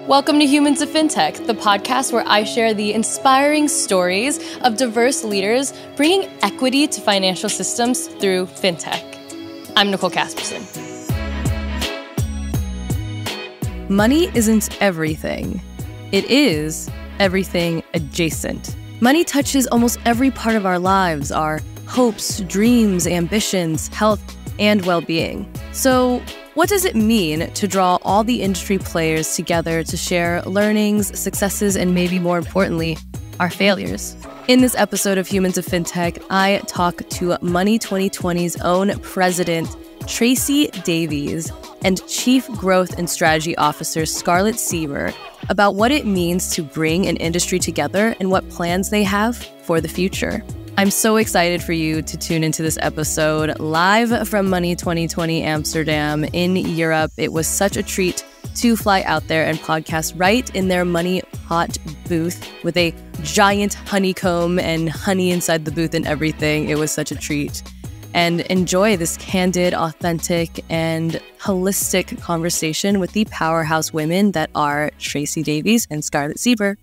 Welcome to Humans of Fintech, the podcast where I share the inspiring stories of diverse leaders bringing equity to financial systems through fintech. I'm Nicole Casperson. Money isn't everything. It is everything adjacent. Money touches almost every part of our lives, our hopes, dreams, ambitions, health, and well-being. So, what does it mean to draw all the industry players together to share learnings, successes, and maybe more importantly, our failures? In this episode of Humans of Fintech, I talk to Money 2020's own president, Tracey Davies, and Chief Growth and Strategy Officer, Scarlett Sieber, about what it means to bring an industry together and what plans they have for the future. I'm so excited for you to tune into this episode live from Money 2020 Amsterdam in Europe. It was such a treat to fly out there and podcast right in their Money Pot booth with a giant honeycomb and honey inside the booth and everything. It was such a treat. And enjoy this candid, authentic, and holistic conversation with the powerhouse women that are Tracey Davies and Scarlett Sieber.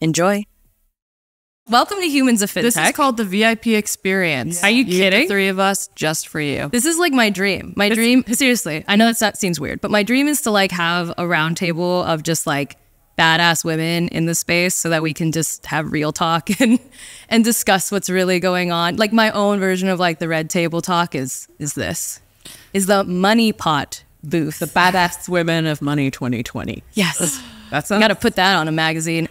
Enjoy. Welcome to Humans of Fintech. This is called the VIP experience. Are you kidding? The three of us just for you. This is like my dream. My dream, seriously, I know that seems weird, but my dream is to like have a round table of just like badass women in the space so that we can just have real talk and discuss what's really going on. Like my own version of like the red table talk is the Money Pot booth. The badass women of Money 2020. Yes. That's got to put that on a magazine.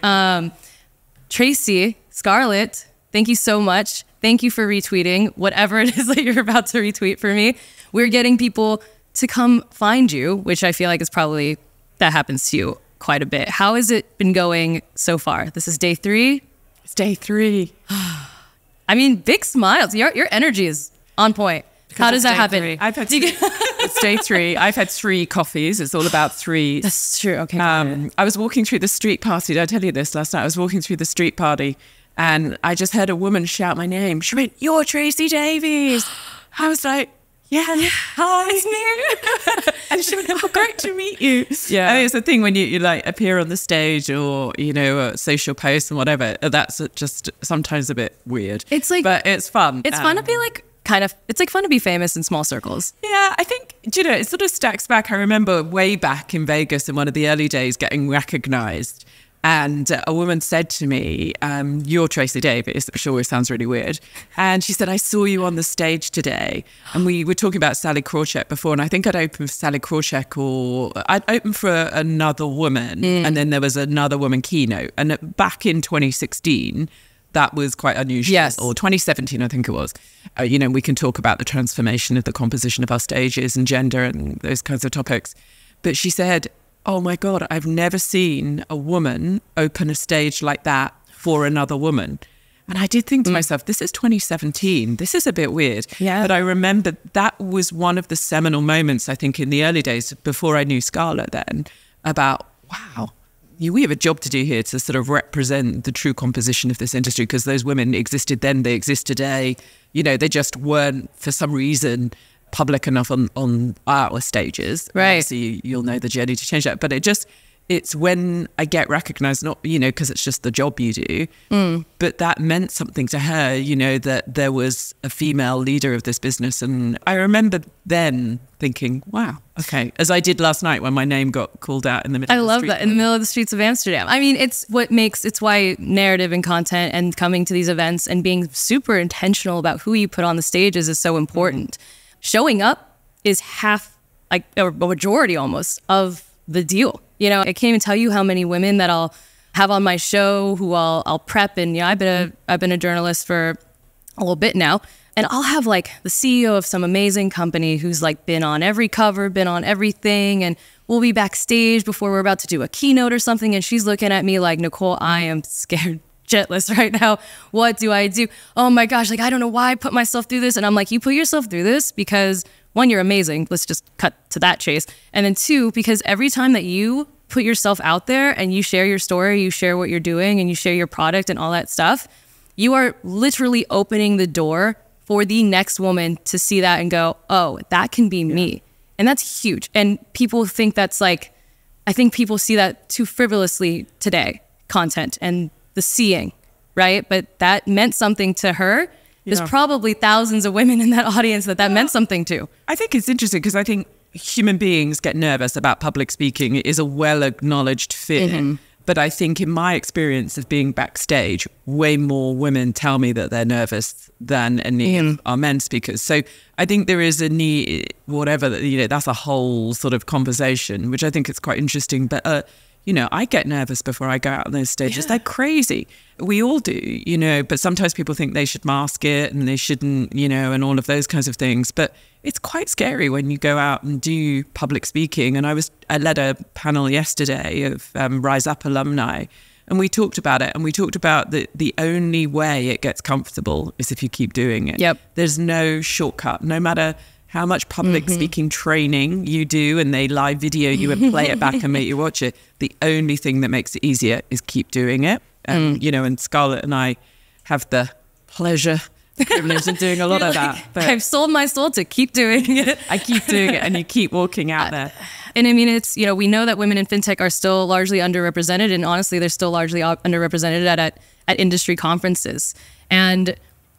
Tracy, Scarlett, thank you so much. Thank you for retweeting whatever it is that you're about to retweet for me. We're getting people to come find you, which I feel like is probably, that happens to you quite a bit. How has it been going so far? This is day 3? It's day 3. I mean, big smiles. Your energy is on point. How does that happen? It's day 3. I've had 3 coffees. It's all about 3. That's true. Okay. I was walking through the street party. Did I tell you this last night? I was walking through the street party and I just heard a woman shout my name. She went, "You're Tracey Davies." I was like, yeah, hi, it's me. And she went, "Oh, great to meet you." Yeah. I mean, it's the thing when you like appear on the stage or, you know, a social post and whatever, that's just sometimes a bit weird. It's like, but it's fun. It's fun to be like, it's like fun to be famous in small circles. Yeah, I think, you know, it sort of stacks back. I remember way back in Vegas in one of the early days getting recognized. And a woman said to me, "You're Tracey Davies," which always sounds really weird. And she said, "I saw you on the stage today." And we were talking about Sally Krawcheck before. And I think I'd opened for Sally Krawcheck or I'd opened for another woman. And then there was another woman keynote. And back in 2016, that was quite unusual. Yes. Or 2017, I think it was. You know, we can talk about the transformation of the composition of our stages and gender and those kinds of topics. But she said, "Oh my God, I've never seen a woman open a stage like that for another woman." And I did think to myself, this is 2017. This is a bit weird. Yeah. But I remember that was one of the seminal moments, I think, in the early days before I knew Scarlett then, about, wow, we have a job to do here to sort of represent the true composition of this industry, because those women existed then, they exist today. You know, they just weren't, for some reason, public enough on our stages. Right. So you'll know the journey to change that. But it's when I get recognized, not, you know, because it's just the job you do, but that meant something to her, you know, that there was a female leader of this business. And I remember then thinking, wow, okay, as I did last night when my name got called out in the middle of the street. I love that, in the middle of the streets of Amsterdam. I mean, it's why narrative and content and coming to these events and being super intentional about who you put on the stages is so important. Showing up is half, like a majority almost, of the deal. You know, I can't even tell you how many women that I'll have on my show who I'll prep. And, you know, I've been a journalist for a little bit now. And I'll have like the CEO of some amazing company who's like been on every cover, been on everything. And we'll be backstage before we're about to do a keynote or something. And she's looking at me like, "Nicole, I am scared shitless right now. What do I do? Oh my gosh, like, I don't know why I put myself through this." And I'm like, you put yourself through this because, 1, you're amazing. Let's just cut to that chase. And then 2, because every time that you put yourself out there and you share your story, you share what you're doing, and you share your product and all that stuff, you are literally opening the door for the next woman to see that and go, "Oh, that can be me." And that's huge. And people think that's like I think people see that too frivolously today, content and the seeing, right? But that meant something to her. There's probably thousands of women in that audience that meant something to. I think it's interesting because I think human beings get nervous about public speaking. It is a well-acknowledged fear. But I think in my experience of being backstage, way more women tell me that they're nervous than any of our men speakers. So I think there is a need, whatever, that's a whole sort of conversation, which I think is quite interesting. But, I get nervous before I go out on those stages. They're crazy. We all do, but sometimes people think they should mask it and they shouldn't, and all of those kinds of things. But it's quite scary when you go out and do public speaking. And I led a panel yesterday of RiseUp alumni, and we talked about it. And we talked about the only way it gets comfortable is if you keep doing it. Yep. There's no shortcut, no matter how much public speaking training you do and they live video you and play it back and make you watch it. The only thing that makes it easier is keep doing it. And Scarlett and I have the pleasure, the privilege of doing a lot of that. But I've sold my soul to keep doing it. I keep doing it, and you keep walking out there. And I mean, it's, we know that women in fintech are still largely underrepresented, and honestly, they're still largely underrepresented at industry conferences. And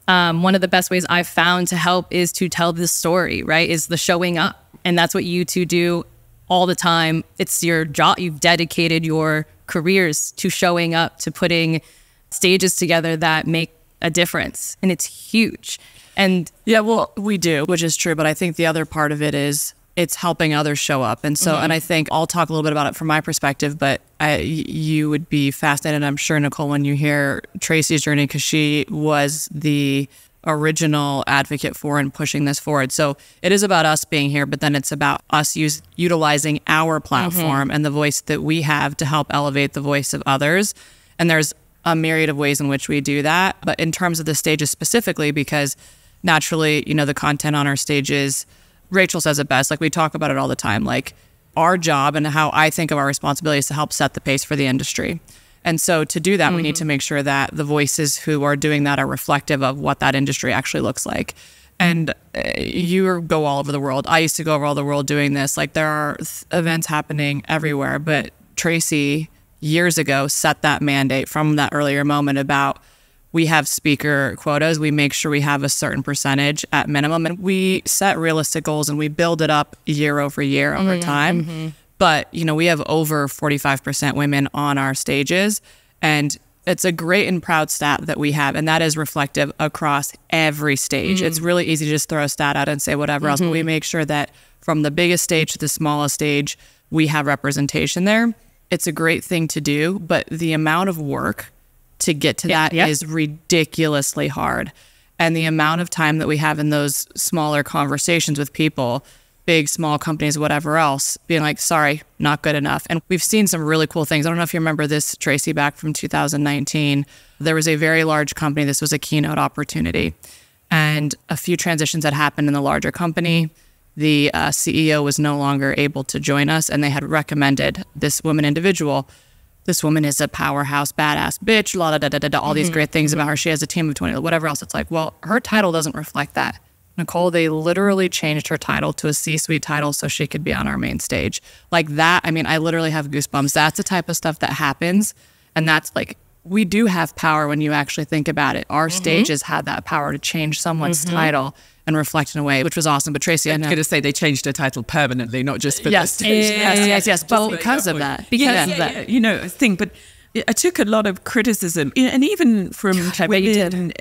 one of the best ways I've found to help is to tell this story, right? Is the showing up. And that's what you two do all the time. It's your job. You've dedicated your careers to showing up, to putting stages together that make a difference. And it's huge. And yeah, well, we do, which is true. But I think the other part of it is it's helping others show up. And so, and I think I'll talk a little bit about it from my perspective, but you would be fascinated, I'm sure, Nicole, when you hear Tracey's journey, because she was the original advocate for and pushing this forward. So it is about us being here, but then it's about us utilizing our platform and the voice that we have to help elevate the voice of others. And there's a myriad of ways in which we do that. But in terms of the stages specifically, because naturally, the content on our stages, Rachel says it best, like we talk about it all the time, like our job and how I think of our responsibility is to help set the pace for the industry. And so to do that, we need to make sure that the voices who are doing that are reflective of what that industry actually looks like. And you go all over the world. I used to go over all the world doing this. Like there are events happening everywhere, but Tracey years ago set that mandate from that earlier moment about we have speaker quotas. We make sure we have a certain percentage at minimum, and we set realistic goals and we build it up year over year over time. But, we have over 45% women on our stages, and it's a great and proud stat that we have, and that is reflective across every stage. It's really easy to just throw a stat out and say whatever else, but we make sure that from the biggest stage to the smallest stage, we have representation there. It's a great thing to do, but the amount of work to get to that is ridiculously hard. And the amount of time that we have in those smaller conversations with people, big, small companies, whatever else, being like, sorry, not good enough. And we've seen some really cool things. I don't know if you remember this, Tracey, back from 2019. There was a very large company. This was a keynote opportunity. And a few transitions had happened in the larger company. The CEO was no longer able to join us, and they had recommended this woman individual. This woman is a powerhouse, badass bitch, all these great things about her. She has a team of 20, whatever else. It's like, well, her title doesn't reflect that. Nicole, they literally changed her title to a C-suite title so she could be on our main stage. Like that, I mean, I literally have goosebumps. That's the type of stuff that happens. And that's like, we do have power when you actually think about it. Our stages had that power to change someone's title and reflect in a way, which was awesome. But Tracey, I'm going to say they changed her title permanently, not just for this stage. Yes. But because of that. I think, but I took a lot of criticism, and even from women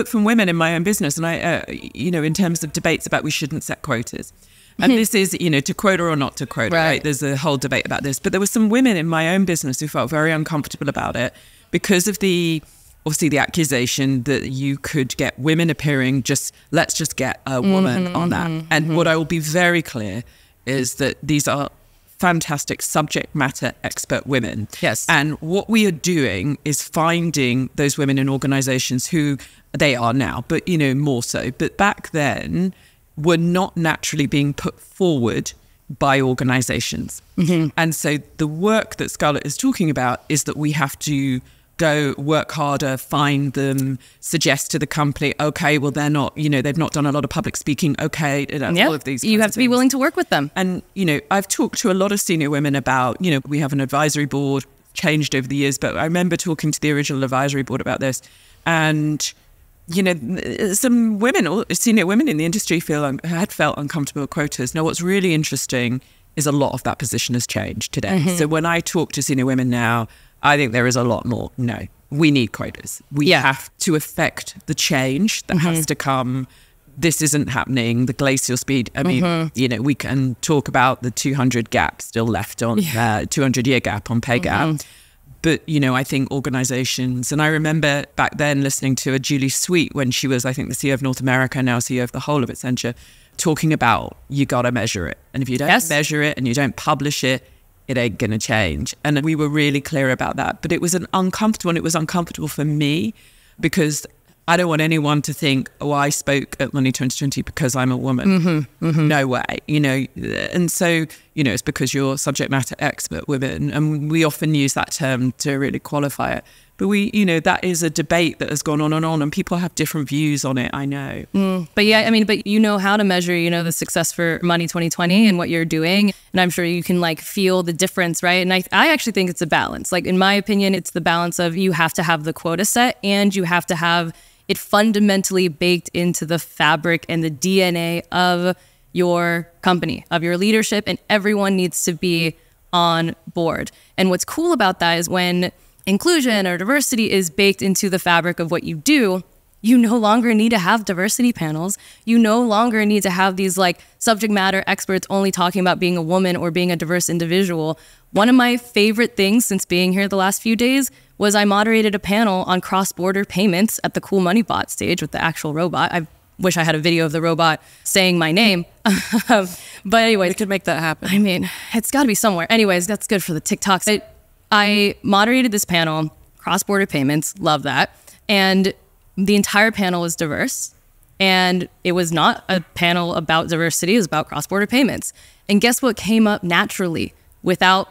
from women in my own business, and I, in terms of debates about we shouldn't set quotas. And this is, to quota or not to quota, right? There's a whole debate about this. But there were some women in my own business who felt very uncomfortable about it because of obviously the accusation that you could get women appearing, let's just get a woman on that. And what I will be very clear is that these are fantastic subject matter expert women. Yes. And what we are doing is finding those women in organizations who they are now, but, more so. But back then were not naturally being put forward by organizations. And so the work that Scarlett is talking about is that we have to go work harder, find them, suggest to the company, okay, well, they're not, they've not done a lot of public speaking. Okay. All of these. You have to be willing to work with them. And, I've talked to a lot of senior women about, we have an advisory board, changed over the years, but I remember talking to the original advisory board about this. And, some women, or senior women in the industry had felt uncomfortable with quotas. Now, what's really interesting is a lot of that position has changed today. So when I talk to senior women now, I think there is a lot more. No, we need quotas. We have to affect the change that has to come. This isn't happening. The glacial speed. I mean, we can talk about the 200 gap still left on 200-year gap on pay gap. But, I think organizations, and I remember back then listening to a Julie Sweet when she was, I think, the CEO of North America, now CEO of the whole of Accenture, talking about you got to measure it. And if you don't measure it and you don't publish it, it ain't going to change. And we were really clear about that. But it was uncomfortable, and it was uncomfortable for me because I don't want anyone to think, oh, I spoke at Money 2020 because I'm a woman. No way, And so, it's because you're subject matter expert women. And we often use that term to really qualify it. But that is a debate that has gone on, and people have different views on it, I know. But how to measure, the success for Money 2020 and what you're doing. And I'm sure you can feel the difference, right? And I actually think it's a balance. In my opinion, it's the balance of you have to have the quota set and you have to have it fundamentally baked into the fabric and the DNA of your company, of your leadership, and everyone needs to be on board. And what's cool about that is when inclusion or diversity is baked into the fabric of what you do, you no longer need to have diversity panels. You no longer need to have these subject matter experts only talking about being a woman or being a diverse individual. One of my favorite things since being here the last few days was I moderated a panel on cross-border payments at the Cool Money Bot stage with the actual robot. I wish I had a video of the robot saying my name. But anyways, we could make that happen. I mean, it's got to be somewhere. Anyways, that's good for the TikToks. I moderated this panel, cross-border payments, love that. And the entire panel was diverse. And it was not a panel about diversity, it was about cross-border payments. And guess what came up naturally without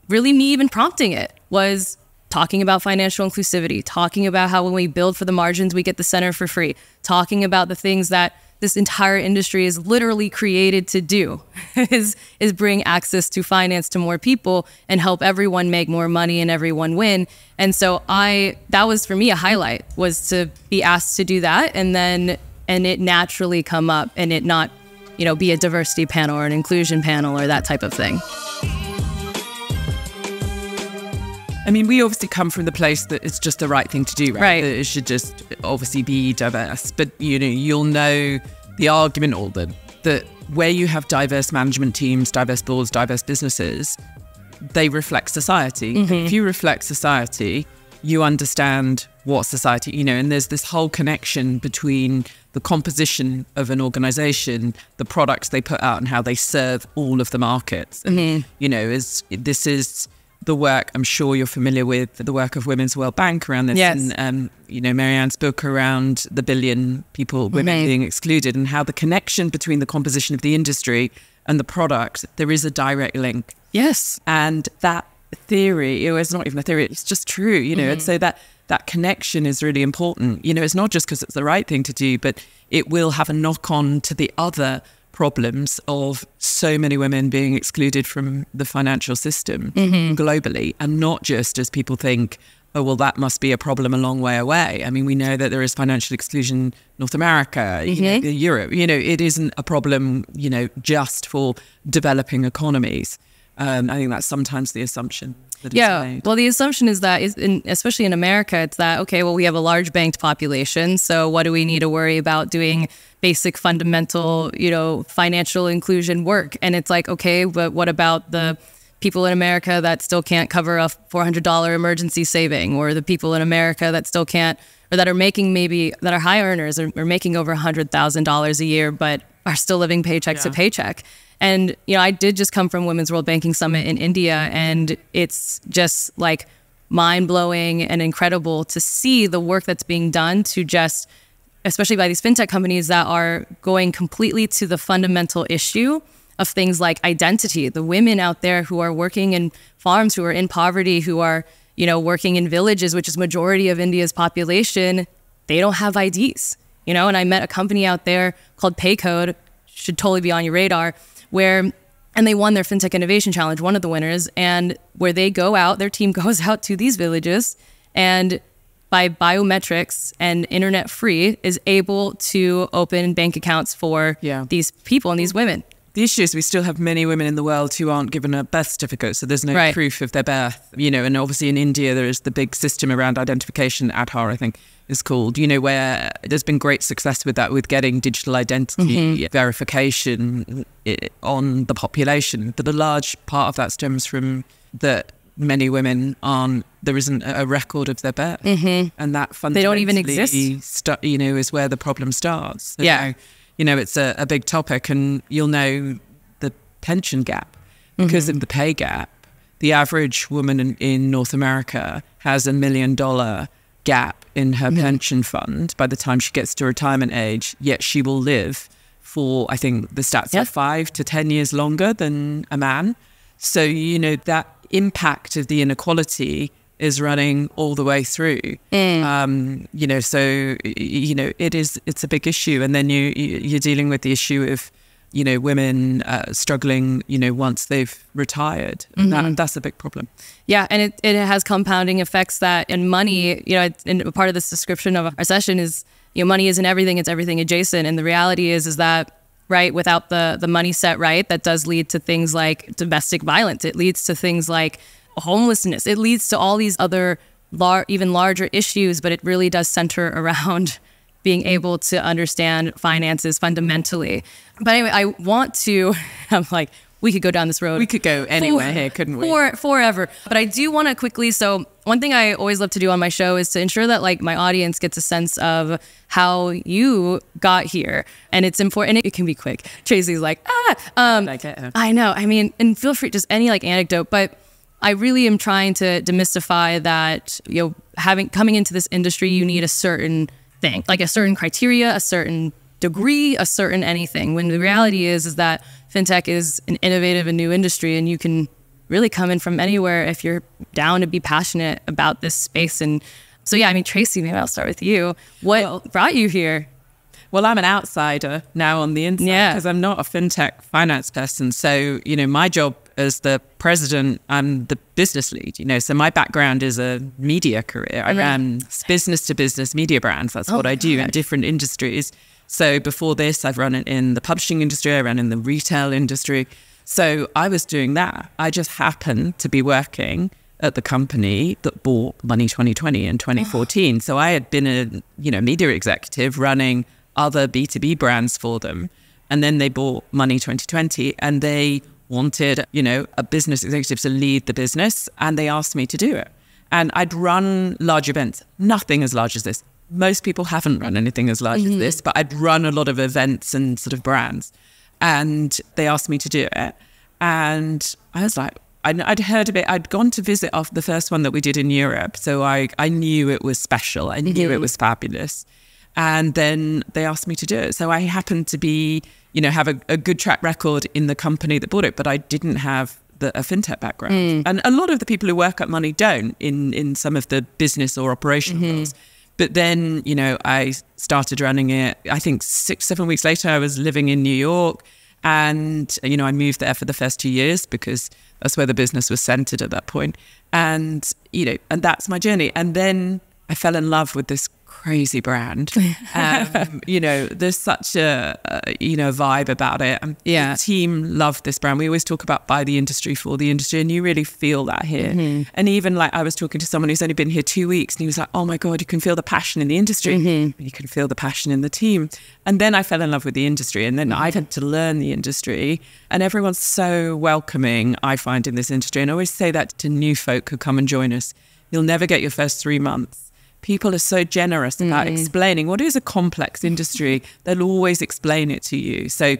really me even prompting it was talking about financial inclusivity, talking about how when we build for the margins, we get the center for free, talking about the things that this entire industry is literally created to do, is bring access to finance to more people and help everyone make more money and everyone win. And so that was for me a highlight, was to be asked to do that and it naturally come up and it not, be a diversity panel or an inclusion panel or that type of thing. I mean, we obviously come from the place that it's just the right thing to do, right? That it should just obviously be diverse. But, you'll know the argument, that where you have diverse management teams, diverse boards, diverse businesses, they reflect society. If you reflect society, you understand what society, and there's this whole connection between the composition of an organization, the products they put out and how they serve all of the markets. And, this is the work, I'm sure you're familiar with, the work of Women's World Bank around this. Yes. And, Marianne's book around the billion people, women being excluded, and how the connection between the composition of the industry and the product, there is a direct link. Yes. And that theory, it's not even a theory, it's just true, and so that connection is really important. It's not just because it's the right thing to do, but it will have a knock-on to the other problems of so many women being excluded from the financial system globally, and not just as people think, oh, well, that must be a problem a long way away. I mean, we know that there is financial exclusion in North America, Europe. It isn't a problem, just for developing economies. I think that's sometimes the assumption that is made. Well, the assumption is that, especially in America, it's that, okay, well, we have a large banked population, so what do we need to worry about doing basic fundamental, financial inclusion work? And it's like, okay, but what about the people in America that still can't cover a $400 emergency saving, or the people in America that still can't, or that are making that are high earners or making over $100,000 a year, but are still living paycheck to paycheck? And, I did just come from Women's World Banking Summit in India, and it's just mind-blowing and incredible to see the work that's being done to just, especially by these fintech companies that are going completely to the fundamental issue of things like identity. The women out there who are working in farms, who are in poverty, who are, you know, working in villages, which is majority of India's population, they don't have IDs, you know. And I met a company out there called Paycode, should totally be on your radar, and they won their FinTech Innovation Challenge, one of the winners, and where they go out, their team goes out to these villages and by biometrics and internet free is able to open bank accounts for these people and these women. The issue is we still have many women in the world who aren't given a birth certificate, so there's no proof of their birth, you know. And obviously in India, there is the big system around identification, Aadhaar, I think is called, you know, where there's been great success with that, with getting digital identity verification on the population. But a large part of that stems from that many women there isn't a record of their birth. And that fundamentally, they don't even exist. You know, is where the problem starts. So, you know, it's a big topic, and you'll know the pension gap because of the pay gap. The average woman in North America has $1 million gap in her pension fund by the time she gets to retirement age, yet she will live for, I think the stats are 5 to 10 years longer than a man. So, you know, that impact of the inequality is running all the way through. You know, so, you know, it's a big issue. And then you're dealing with the issue of, you know, women struggling, you know, once they've retired. And that's a big problem. Yeah, and it has compounding effects that, and money, you know, and part of this description of our session is, you know, money isn't everything, it's everything adjacent. And the reality is that, right, without the money set right, that does lead to things like domestic violence. It leads to things like homelessness. It leads to all these other even larger issues, but it really does center around being able to understand finances fundamentally. But anyway, I want to, I'm like, we could go down this road. We could go anywhere here, couldn't we? Forever. But I do want to quickly, so one thing I always love to do on my show is to ensure that like my audience gets a sense of how you got here. And it's important, and it can be quick. Tracey's like, I know. I mean, and feel free, just any like anecdote, but I really am trying to demystify that, you know, coming into this industry, you need a certain thing, like a certain criteria, a certain degree, a certain anything. When the reality is that FinTech is an innovative and new industry, and you can really come in from anywhere if you're down to be passionate about this space. And so, yeah, I mean, Tracey, maybe I'll start with you. What brought you here? Well, I'm an outsider now on the inside because I'm not a FinTech finance person. So, you know, my job as the president, I'm the business lead, you know, so my background is a media career. I ran business to business media brands. That's what I do in different industries. So before this, I've run it in the publishing industry. I ran in the retail industry. So I was doing that. I just happened to be working at the company that bought Money 2020 in 2014. So I had been a, you know, media executive running other B2B brands for them. And then they bought Money 2020, and they wanted, you know, a business executive to lead the business, and they asked me to do it. And I'd run large events, nothing as large as this. Most people haven't run anything as large as this, but I'd run a lot of events and sort of brands. And they asked me to do it. And I was like, I'd heard of it. I'd gone to visit the first one that we did in Europe. So I knew it was special. I knew it was fabulous. And then they asked me to do it. So I happened to be, you know, have a good track record in the company that bought it, but I didn't have a FinTech background. And a lot of the people who work at Money don't in some of the business or operational roles. But then, you know, I started running it. I think 6-7 weeks later, I was living in New York. And, you know, I moved there for the first 2 years because that's where the business was centered at that point. And, you know, and that's my journey. And then I fell in love with this crazy brand. You know, there's such a, you know, vibe about it. And the team loved this brand. We always talk about by the industry, for the industry, and you really feel that here. And even like I was talking to someone who's only been here 2 weeks, and he was like, oh my God, you can feel the passion in the industry. You can feel the passion in the team. And then I fell in love with the industry, and then I had to learn the industry, and everyone's so welcoming, I find, in this industry. And I always say that to new folk who come and join us. You'll never get your first 3 months. People are so generous about explaining what is a complex industry. They'll always explain it to you. So,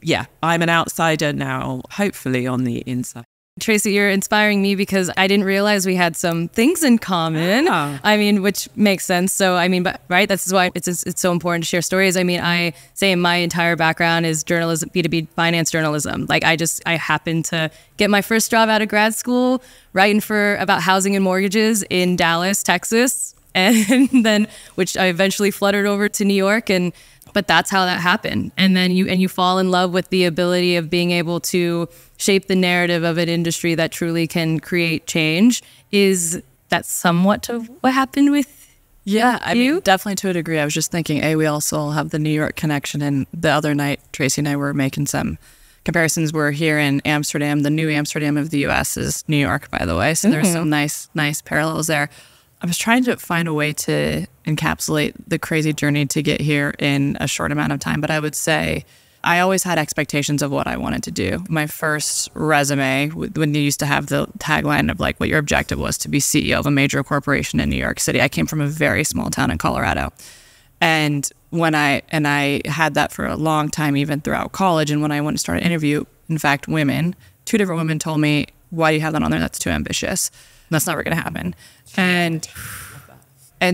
yeah, I'm an outsider now, hopefully on the inside. Tracey, you're inspiring me because I didn't realize we had some things in common. Oh. I mean, which makes sense. So, I mean, but right, that's why it's so important to share stories. I mean, I say my entire background is journalism, B2B finance journalism. Like I happened to get my first job out of grad school writing about housing and mortgages in Dallas, Texas, and then which I eventually fluttered over to New York. But that's how that happened. And then you fall in love with the ability of being able to shape the narrative of an industry that truly can create change. Is that somewhat to what happened with Yeah, I you? mean, definitely to a degree. I was just thinking, we also have the New York connection. And the other night, Tracey and I were making some comparisons. We're here in Amsterdam. The new Amsterdam of the U.S. is New York, by the way. So there's some nice parallels there. I was trying to find a way to encapsulate the crazy journey to get here in a short amount of time. But I would say I always had expectations of what I wanted to do. My first resume, when you used to have the tagline of like what your objective was to be CEO of a major corporation in New York City. I came from a very small town in Colorado. And I had that for a long time, even throughout college. And when I went to start an interview, in fact, two different women told me, why do you have that on there? That's too ambitious. That's never going to happen. And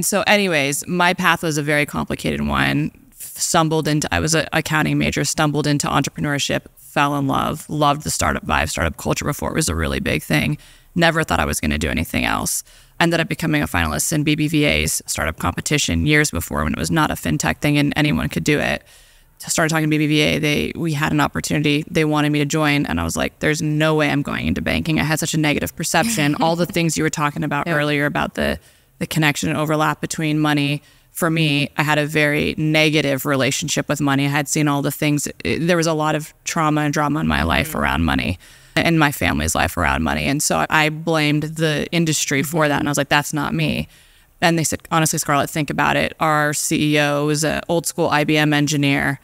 so anyways, my path was a very complicated one. I was an accounting major, stumbled into entrepreneurship, fell in love, loved the startup vibe, startup culture before it was a really big thing. Never thought I was going to do anything else. Ended up becoming a finalist in BBVA's startup competition years before when it was not a fintech thing and anyone could do it. Started talking to BBVA. We had an opportunity. They wanted me to join. And I was like, there's no way I'm going into banking. I had such a negative perception. All the things you were talking about earlier about the connection and overlap between money. For me, I had a very negative relationship with money. I had seen all the things. There was a lot of trauma and drama in my life around money and my family's life around money. And so I blamed the industry for that. And I was like, that's not me. And they said, honestly, Scarlett, think about it. Our CEO was an old school IBM engineer,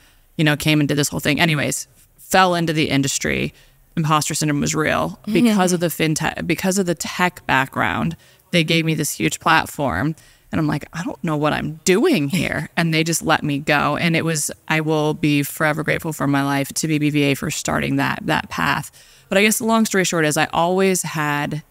came and did this whole thing. Anyways, fell into the industry. Imposter syndrome was real because of the fintech, because of the tech background. They gave me this huge platform. And I'm like, I don't know what I'm doing here. And they just let me go. And I will be forever grateful for my life to BBVA for starting that path. But I guess the long story short is I had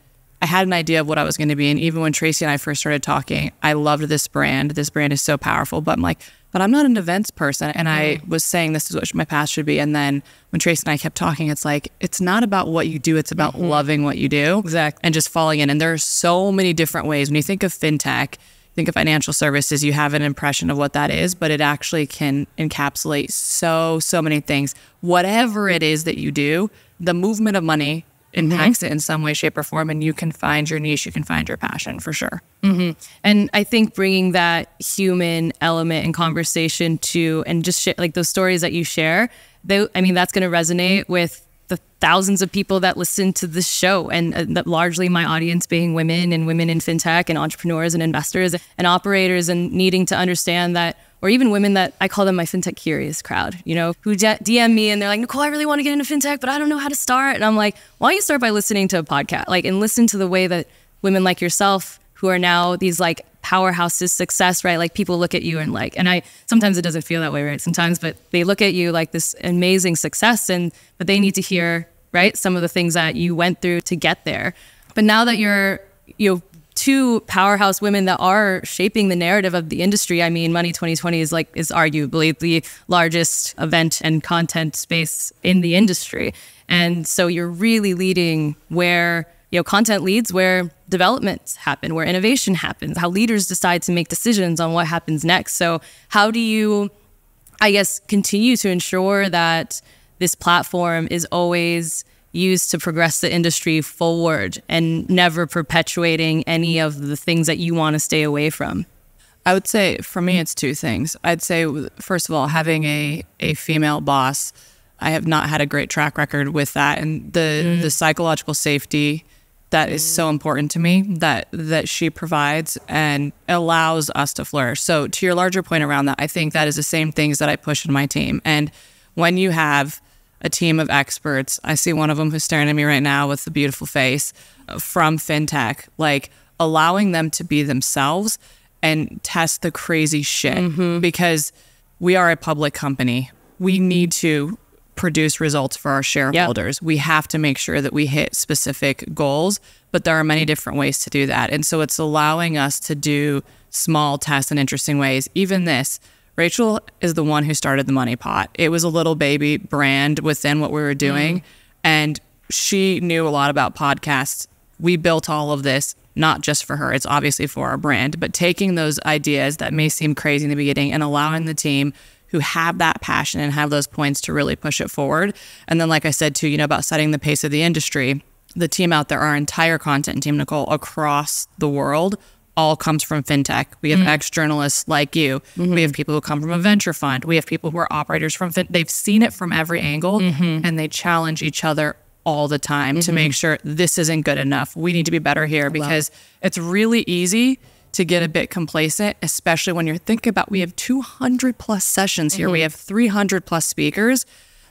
an idea of what I was going to be. And even when Tracey and I first started talking, I loved this brand. This brand is so powerful. But I'm like, but I'm not an events person. And I was saying this is what my path should be. And then when Tracey and I kept talking, it's like, it's not about what you do. It's about loving what you do. Exactly. And just falling in. And there are so many different ways. When you think of fintech, think of financial services, you have an impression of what that is, but it actually can encapsulate so many things. Whatever it is that you do, the movement of money impacts it in some way, shape, or form, and you can find your niche, you can find your passion for sure. And I think bringing that human element in conversation and just like those stories that you share, that's going to resonate with the thousands of people that listen to this show, and that largely my audience being women and women in fintech and entrepreneurs and investors and operators, and needing to understand that, or even women that I call them my fintech curious crowd, who DM me and they're like, Nicole, I really want to get into fintech, but I don't know how to start. And I'm like, why don't you start by listening to a podcast, and listen to the way that women like yourself, who are now these powerhouses, success, right? People look at you and sometimes it doesn't feel that way, right? Sometimes, but they look at you like this amazing success, but they need to hear, right, some of the things that you went through to get there. But now that you're, two powerhouse women that are shaping the narrative of the industry. I mean, Money 2020 is arguably the largest event and content space in the industry. And so you're really leading where content leads, where developments happen, where innovation happens, how leaders decide to make decisions on what happens next. So how do you, continue to ensure that this platform is always used to progress the industry forward and never perpetuating any of the things that you want to stay away from? I would say for me, it's two things. I'd say, first of all, having a female boss, I have not had a great track record with that. And the psychological safety that is so important to me that she provides and allows us to flourish. So to your larger point around that, I think that is the same things that I push in my team. And when you have a team of experts, I see one of them who's staring at me right now with a beautiful face, from fintech, allowing them to be themselves and test the crazy shit, because we are a public company. We need to produce results for our shareholders. We have to make sure that we hit specific goals, but there are many different ways to do that. And so it's allowing us to do small tests in interesting ways. Even this, Rachel is the one who started the Money Pot. It was a little baby brand within what we were doing. And she knew a lot about podcasts. We built all of this, not just for her. It's obviously for our brand, but taking those ideas that may seem crazy in the beginning and allowing the team who have that passion and have those points to really push it forward. And then, like I said, too, about setting the pace of the industry, the team out there, our entire content team, Nicole, across the world, all comes from fintech. We have ex-journalists like you. We have people who come from a venture fund. We have people who are operators from they've seen it from every angle, and they challenge each other all the time to make sure this isn't good enough. We need to be better here, because it's really easy to get a bit complacent, especially when you're thinking about, we have 200 plus sessions here. We have 300 plus speakers.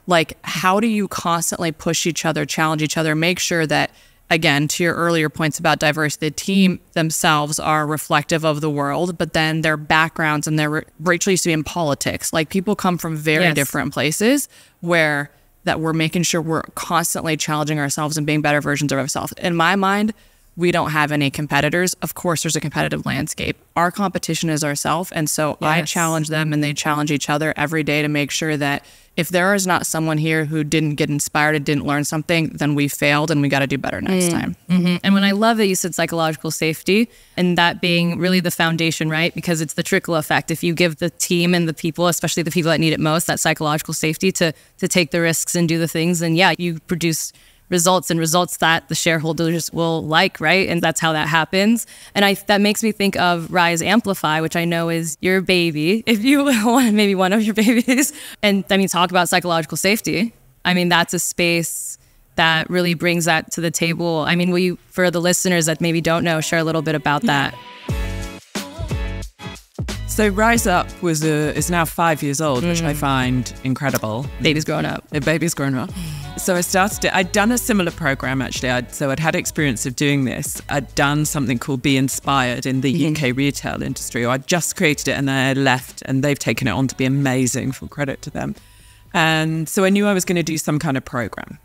Like, how do you constantly push each other, challenge each other, make sure that, again, to your earlier points about diversity, the team themselves are reflective of the world, but then their backgrounds and Rachel used to be in politics. Like, people come from very different places where that we're making sure we're constantly challenging ourselves and being better versions of ourselves. In my mind, we don't have any competitors. Of course, there's a competitive landscape. Our competition is ourselves. And so I challenge them and they challenge each other every day to make sure that if there is not someone here who didn't get inspired and didn't learn something, then we failed and we got to do better next time. And when I love that you said psychological safety, and that being really the foundation, right? Because it's the trickle effect. If you give the team and the people, especially the people that need it most, that psychological safety to take the risks and do the things, then you produce results that the shareholders will like, right? And that's how that happens. And that makes me think of Rise Amplify, which I know is your baby, if you will, maybe one of your babies. And I mean, talk about psychological safety. I mean, that's a space that really brings that to the table. I mean, will you, for the listeners that maybe don't know, share a little bit about that? So RiseUp is now 5 years old, which I find incredible. Baby's grown up. A baby's grown up. So I started it. I'd done a similar program, actually. I'd had experience of doing this. I'd done something called Be Inspired in the UK retail industry. Or I'd just created it and then I left, and they've taken it on to be amazing, full credit to them. And so I knew I was going to do some kind of program.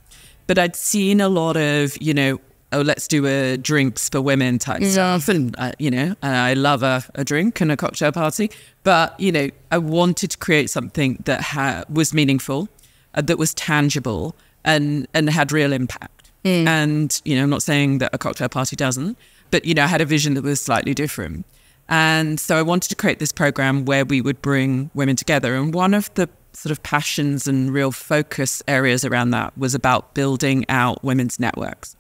But I'd seen a lot of, let's do a drinks for women type stuff. And, I love a drink and a cocktail party. But, I wanted to create something that was meaningful, that was tangible and had real impact. And, I'm not saying that a cocktail party doesn't, but, I had a vision that was slightly different. And so I wanted to create this program where we would bring women together. And one of the sort of passions and real focus areas around that was about building out women's networks.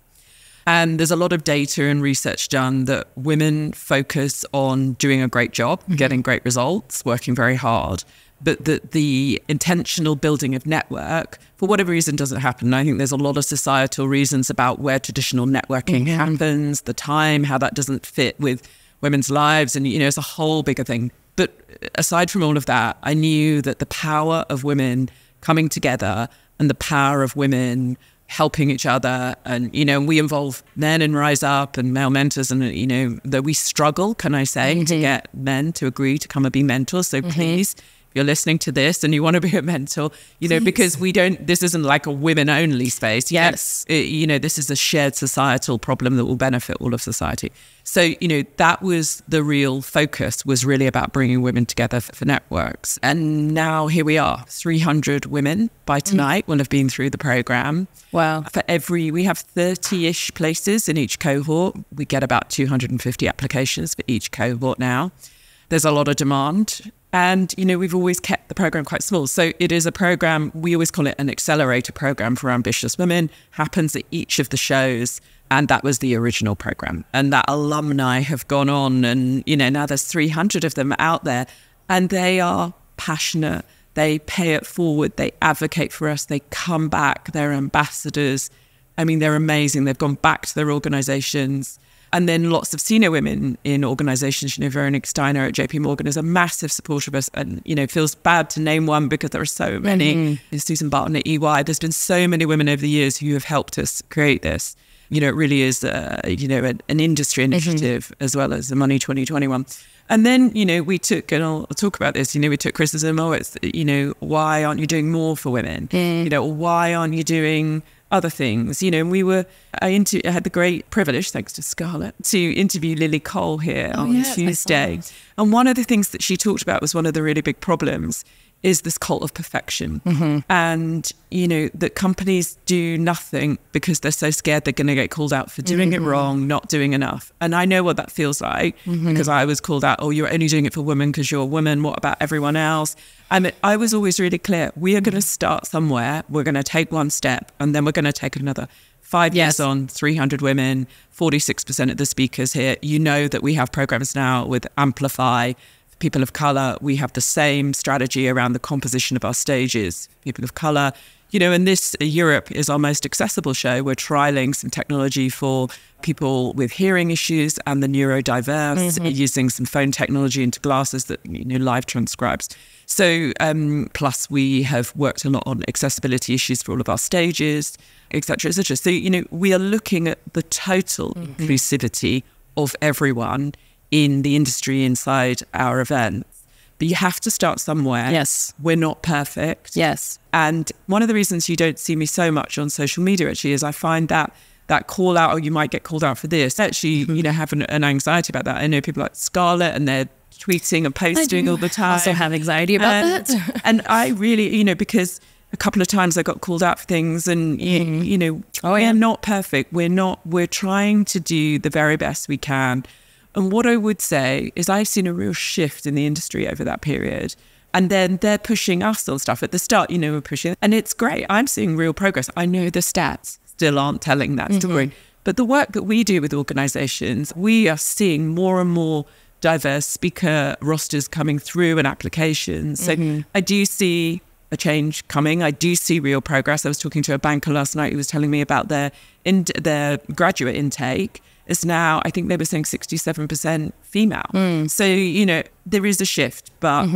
And there's a lot of data and research done that women focus on doing a great job, getting great results, working very hard, but that the intentional building of network, for whatever reason, doesn't happen. I think there's a lot of societal reasons about where traditional networking happens, the time, how that doesn't fit with women's lives. And, it's a whole bigger thing. But aside from all of that, I knew that the power of women coming together and the power of women helping each other, and we involve men in RiseUp and male mentors, and that we struggle, can I say, to get men to agree to come and be mentors. So please, if you're listening to this and you want to be a mentor, because this isn't like a women only space. Yes. This is a shared societal problem that will benefit all of society. So, that was the real focus, was really about bringing women together for networks. And now here we are, 300 women by tonight will have been through the program. Wow. We have 30-ish places in each cohort. We get about 250 applications for each cohort now. There's a lot of demand. And, we've always kept the program quite small. So it is a program, we always call it an accelerator program for ambitious women, happens at each of the shows. And that was the original program. And that alumni have gone on, and, now there's 300 of them out there, and they are passionate. They pay it forward. They advocate for us. They come back. They're ambassadors. I mean, they're amazing. They've gone back to their organizations. And then lots of senior women in organizations, Veronica Steiner at JP Morgan is a massive supporter of us, and, feels bad to name one because there are so many. Susan Barton at EY. There's been so many women over the years who have helped us create this. it really is, an industry initiative as well as the Money 2021. And then, we took, and I'll talk about this, we took criticism, it's, why aren't you doing more for women? Why aren't you doing other things? And I had the great privilege, thanks to Scarlett, to interview Nicole here on Tuesday. And one of the things that she talked about was one of the really big problems is this cult of perfection. And, that companies do nothing because they're so scared they're going to get called out for doing it wrong, not doing enough. And I know what that feels like because I was called out, you're only doing it for women because you're a woman. What about everyone else? I was always really clear. We are going to start somewhere. We're going to take one step and then we're going to take another. 5 years on, 300 women, 46% of the speakers here. You know that we have programs now with Amplify, people of color. We have the same strategy around the composition of our stages, people of color. And this Europe is our most accessible show. We're trialing some technology for people with hearing issues and the neurodiverse, using some phone technology into glasses that live transcribes. So plus we have worked a lot on accessibility issues for all of our stages, et cetera, et cetera. So, we are looking at the total inclusivity of everyone in the industry inside our events. But you have to start somewhere. Yes. We're not perfect. Yes. And one of the reasons you don't see me so much on social media actually is I find that call out, or you might get called out for this, actually, have an anxiety about that. I know people like Scarlett and they're tweeting and posting all the time. I also have anxiety about that. And I really, because a couple of times I got called out for things and, we're not perfect. We're trying to do the very best we can. And what I would say is I've seen a real shift in the industry over that period. And then they're pushing us on stuff. At the start, we're pushing. And it's great. I'm seeing real progress. I know the stats still aren't telling that story. But the work that we do with organizations, we are seeing more and more diverse speaker rosters coming through and applications. So I do see a change coming. I do see real progress. I was talking to a banker last night who was telling me about their graduate intake. Is now, I think they were saying 67% female. So, there is a shift, but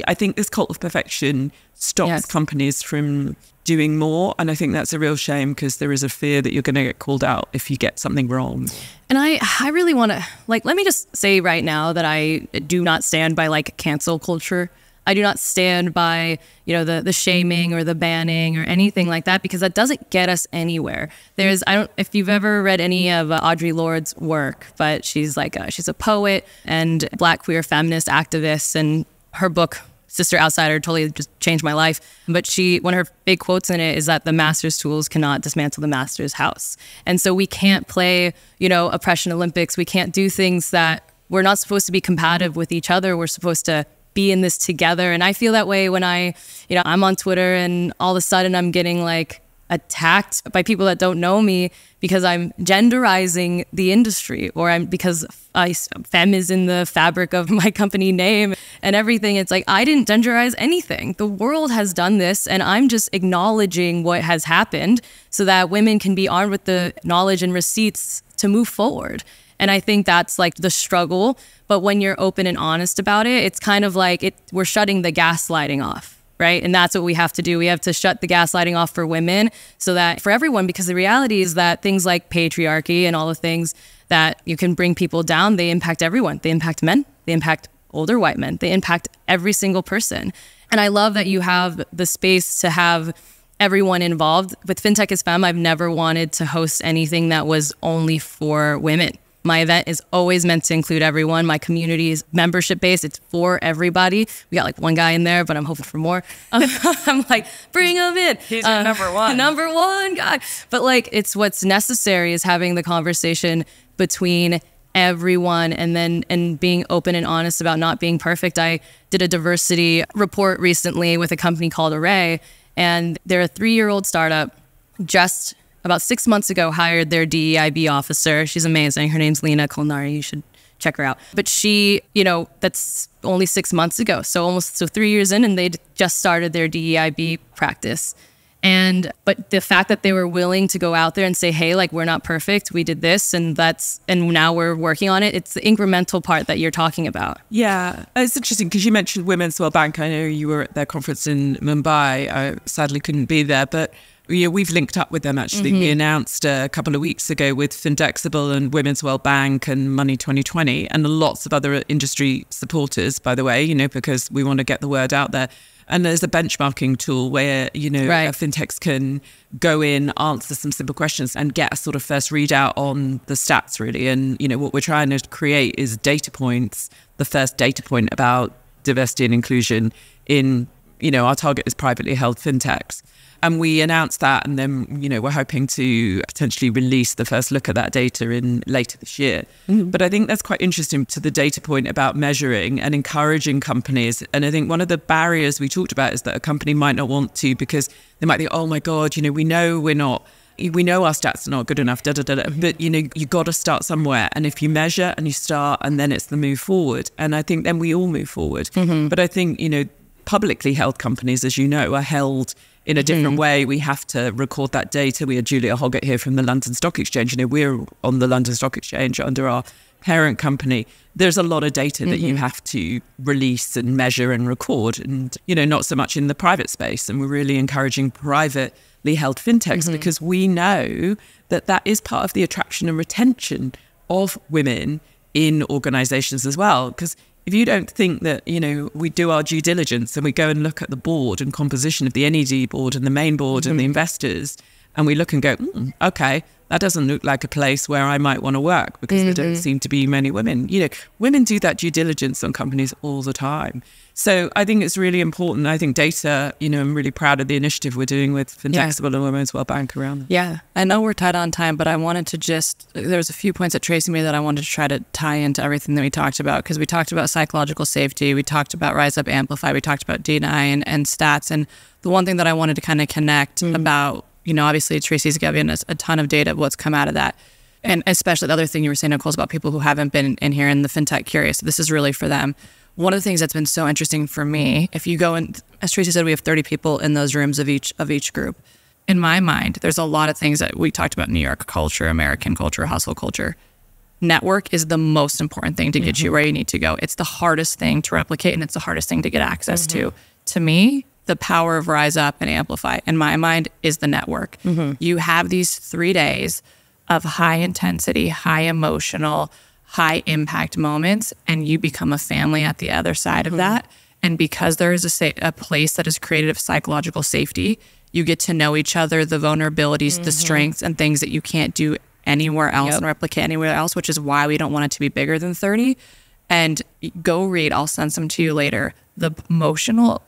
I think this cult of perfection stops companies from doing more. And I think that's a real shame because there is a fear that you're going to get called out if you get something wrong. And I really want to, let me just say right now that I do not stand by cancel culture. I do not stand by, the shaming or the banning or anything like that, because that doesn't get us anywhere. If you've ever read any of Audre Lorde's work, but she's she's a poet and Black queer feminist activist, and her book, Sister Outsider, totally just changed my life. But one of her big quotes in it is that the master's tools cannot dismantle the master's house. And so we can't play, oppression Olympics. We can't do things that we're not supposed to be compatible with each other. We're supposed to be in this together. And I feel that way when I'm on Twitter and all of a sudden I'm getting attacked by people that don't know me because I'm genderizing the industry, or because femme is in the fabric of my company name and everything. It's I didn't genderize anything. The world has done this, and I'm just acknowledging what has happened so that women can be armed with the knowledge and receipts to move forward. And I think that's the struggle. But when you're open and honest about it, it's kind of we're shutting the gaslighting off, right? And that's what we have to do. We have to shut the gaslighting off for women, so that for everyone, because the reality is that things like patriarchy and all the things that you can bring people down, they impact everyone. They impact men, they impact older white men, they impact every single person. And I love that you have the space to have everyone involved. With Fintech is Femme, I've never wanted to host anything that was only for women. My event is always meant to include everyone. My community is membership based. It's for everybody. We got one guy in there, but I'm hoping for more. I'm bring him in. He's your number one. Number one guy. But it's what's necessary is having the conversation between everyone and being open and honest about not being perfect. I did a diversity report recently with a company called Array, and they're a 3-year-old startup just about 6 months ago hired their DEIB officer. She's amazing. Her name's Lena Kolnari. You should check her out. But she, that's only 6 months ago. So 3 years in, and they just started their DEIB practice. But the fact that they were willing to go out there and say, hey, we're not perfect. We did this and now we're working on it. It's the incremental part that you're talking about. Yeah. It's interesting because you mentioned Women's World Bank. I know you were at their conference in Mumbai. I sadly couldn't be there, but we've linked up with them, actually. We announced a couple of weeks ago with Fintech and Women's World Bank and Money 2020 and lots of other industry supporters, by the way, because we want to get the word out there. And there's a benchmarking tool where, fintechs can go in, answer some simple questions and get a sort of first readout on the stats, really. And, what we're trying to create is data points, the first data point about diversity and inclusion in, our target is privately held fintechs. And we announced that, and then, we're hoping to potentially release the first look at that data in later this year. But I think that's quite interesting to the data point about measuring and encouraging companies. And I think one of the barriers we talked about is that a company might not want to, because they might think, oh my God, we know our stats are not good enough, but you got to start somewhere. And if you measure and you start, and then it's the move forward. And I think then we all move forward. But I think, publicly held companies, as you know, are held in a different way. We have to record that data. We had Julia Hoggett here from the London Stock Exchange. We're on the London Stock Exchange under our parent company. There's a lot of data that you have to release and measure and record, and, not so much in the private space. And we're really encouraging privately held fintechs because we know that is part of the attraction and retention of women in organizations as well. Because if you don't think that, we do our due diligence and we go and look at the board and composition of the NED board and the main board and the investors, and we look and go, okay, that doesn't look like a place where I might want to work, because there don't seem to be many women. Women do that due diligence on companies all the time. So I think it's really important. I think data, I'm really proud of the initiative we're doing with Fintech and Women's World Bank around that. Yeah, I know we're tight on time, but I wanted to there's a few points that Tracey made that I wanted to try to tie into everything that we talked about, because we talked about psychological safety, we talked about RiseUp Amplify, we talked about data and stats. And the one thing that I wanted to kind of connect about, obviously Tracey's given us a ton of data of what's come out of that. And especially the other thing you were saying, Nicole, is about people who haven't been in here in the fintech curious. This is really for them. One of the things that's been so interesting for me, if you go in, as Tracey said, we have 30 people in those rooms of each group. In my mind, there's a lot of things that we talked about: New York culture, American culture, hustle culture. Network is the most important thing to get you where you need to go. It's the hardest thing to replicate, and it's the hardest thing to get access to. To me, the power of RiseUp and Amplify, in my mind, is the network. You have these 3 days of high intensity, high emotional, high impact moments, and you become a family at the other side of that. And because there is a place that is created of psychological safety, you get to know each other, the vulnerabilities, the strengths, and things that you can't do anywhere else and replicate anywhere else, which is why we don't want it to be bigger than 30. And go read, I'll send some to you later, the emotional,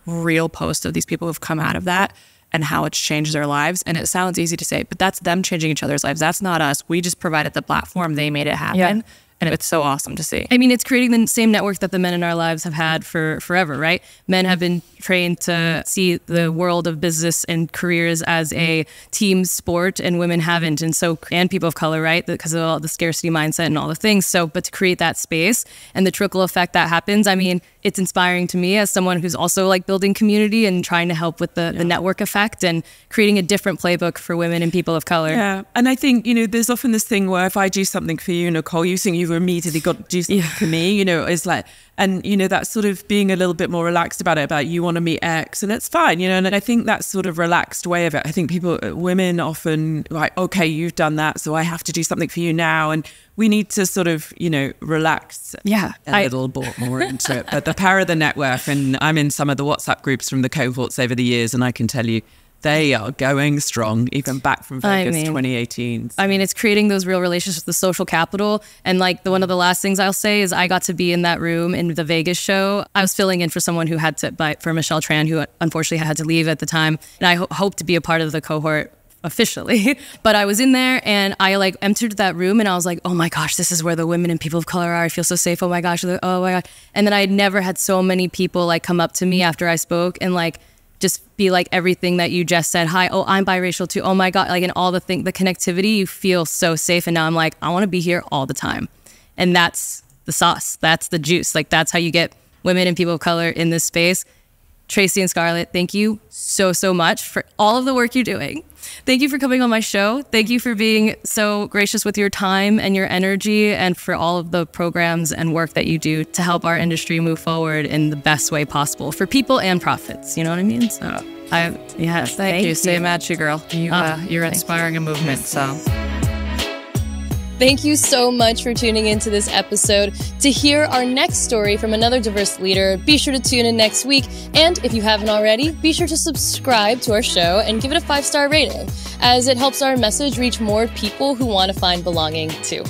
real posts of these people who've come out of that and how it's changed their lives. And it sounds easy to say, but that's them changing each other's lives. That's not us. We just provided the platform. They made it happen. And it's so awesome to see. I mean, it's creating the same network that the men in our lives have had for forever, right? Men have been trained to see the world of business and careers as a team sport, and women haven't. And people of color, right? Because of all the scarcity mindset and all the things. So, but to create that space and the trickle effect that happens, I mean, it's inspiring to me as someone who's also building community and trying to help with the network effect and creating a different playbook for women and people of color. Yeah. And I think, there's often this thing where if I do something for you, Nicole, you think you've immediately got to do something for me, it's like, and that sort of being a little bit more relaxed about it, about you want to meet X, and it's fine, and I think that sort of relaxed way of it, I think women often okay, you've done that, so I have to do something for you now, and we need to sort of, relax a little bit more into it. But the power of the network, and I'm in some of the WhatsApp groups from the cohorts over the years, and I can tell you, they are going strong, even back from Vegas 2018. I mean, it's creating those real relationships, the social capital. And one of the last things I'll say is I got to be in that room in the Vegas show. I was filling in for someone who had to, for Michelle Tran, who unfortunately had to leave at the time. And I hope to be a part of the cohort officially. But I was in there and I entered that room and I was like, oh my gosh, this is where the women and people of color are. I feel so safe. Oh my gosh. Oh my gosh. And then I had never had so many people come up to me after I spoke and just be everything that you just said. Hi, oh, I'm biracial too. Oh my God. And all the connectivity, you feel so safe. And now I'm I want to be here all the time. And that's the sauce. That's the juice. That's how you get women and people of color in this space. Tracey and Scarlett, thank you so, so much for all of the work you're doing. Thank you for coming on my show. Thank you for being so gracious with your time and your energy, and for all of the programs and work that you do to help our industry move forward in the best way possible for people and profits. You know what I mean? So Thank you. Same at you, girl. You're inspiring a movement, so. Thank you so much for tuning into this episode. To hear our next story from another diverse leader, be sure to tune in next week. And if you haven't already, be sure to subscribe to our show and give it a 5-star rating, as it helps our message reach more people who want to find belonging too.